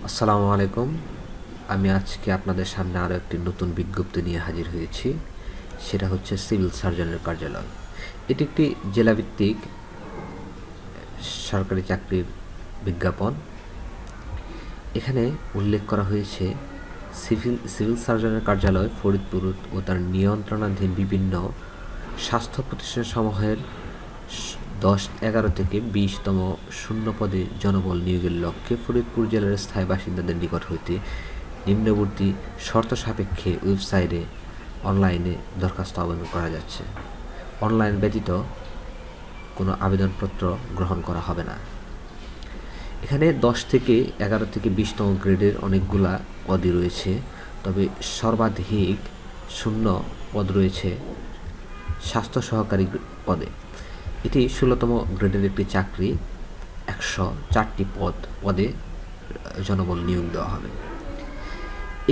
আসসালামু আলাইকুম। আমি আজকে আপনাদের সামনে আরও একটি নতুন বিজ্ঞপ্তি নিয়ে হাজির হয়েছি। সেটা হচ্ছে সিভিল সার্জনের কার্যালয়। এটি একটি জেলাভিত্তিক সরকারি চাকরির বিজ্ঞাপন। এখানে উল্লেখ করা হয়েছে সিভিল সার্জনের কার্যালয় ফরিদপুর ও তার নিয়ন্ত্রণাধীন বিভিন্ন স্বাস্থ্য প্রতিষ্ঠানসমূহের 10-11 থেকে 20তম শূন্য পদে জনবল নিয়োগের লক্ষ্যে ফরিদপুর জেলার স্থায়ী বাসিন্দাদের নিকট হইতে নিম্নবর্তী শর্ত সাপেক্ষে ওয়েবসাইটে অনলাইনে দরখাস্ত আবেদন করা যাচ্ছে। অনলাইন ব্যতীত কোনো আবেদনপত্র গ্রহণ করা হবে না। এখানে 10 থেকে 11 থেকে 20তম গ্রেডের অনেকগুলা পদই রয়েছে, তবে সর্বাধিক শূন্য পদ রয়েছে স্বাস্থ্য সহকারী পদে। এটি 16তম গ্রেডের একটি চাকরি। 104টি পদে জনবল নিয়োগ দেওয়া হবে।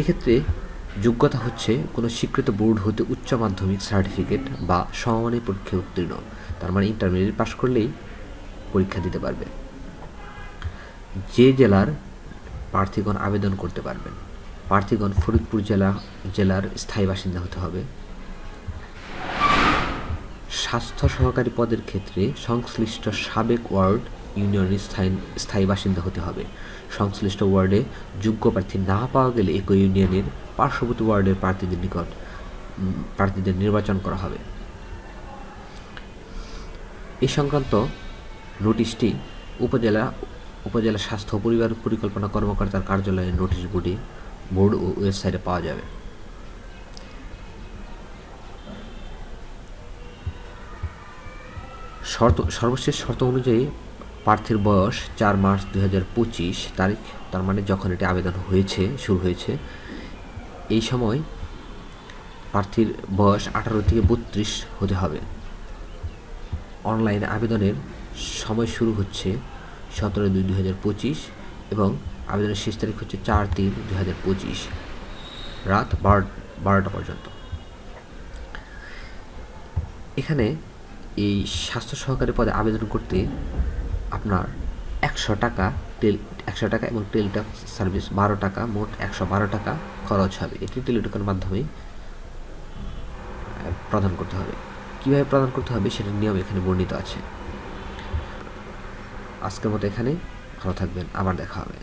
এক্ষেত্রে যোগ্যতা হচ্ছে কোনো স্বীকৃত বোর্ড হতে উচ্চ মাধ্যমিক সার্টিফিকেট বা সমমানের পরীক্ষায় উত্তীর্ণ, তার মানে ইন্টারমিডিয়েট পাস করলেই পরীক্ষা দিতে পারবে। যে জেলার প্রার্থীগণ আবেদন করতে পারবেন, প্রার্থীগণ ফরিদপুর জেলার স্থায়ী বাসিন্দা হতে হবে। স্বাস্থ্য সহকারী পদের ক্ষেত্রে সংশ্লিষ্ট সাবেক ওয়ার্ড ইউনিয়নের স্থায়ী বাসিন্দা হতে হবে। সংশ্লিষ্ট ওয়ার্ডে যোগ্য প্রার্থী না পাওয়া গেলে একই ইউনিয়নের পার্শ্ববর্তী ওয়ার্ডের প্রার্থীদের নির্বাচন করা হবে। এই সংক্রান্ত নোটিশটি উপজেলা স্বাস্থ্য ও পরিবার পরিকল্পনা কর্মকর্তার কার্যালয়ের নোটিশ বোর্ড ও ওয়েবসাইটে পাওয়া যাবে। সর্বশেষ শর্ত অনুযায়ী প্রার্থীর বয়স 4 মার্চ 2025 তারিখ, তার মানে যখন এটি আবেদন শুরু হয়েছে এই সময় প্রার্থীর বয়স 18 থেকে 32 হতে হবে। অনলাইন আবেদনের সময় শুরু হচ্ছে 17/2/2025 এবং আবেদনের শেষ তারিখ হচ্ছে 4/3/2025 রাত 12টা পর্যন্ত। এখানে এই স্বাস্থ্য সহকারী পদে আবেদন করতে আপনার 100 টাকা এবং টেলিটক সার্ভিস 12 টাকা, মোট 112 টাকা খরচ হবে। এটি টেলিটকের মাধ্যমে প্রদান করতে হবে। কীভাবে প্রদান করতে হবে সেটার নিয়ম এখানে বর্ণিত আছে। আজকের মতো এখানে, ভালো থাকবেন, আবার দেখা হবে।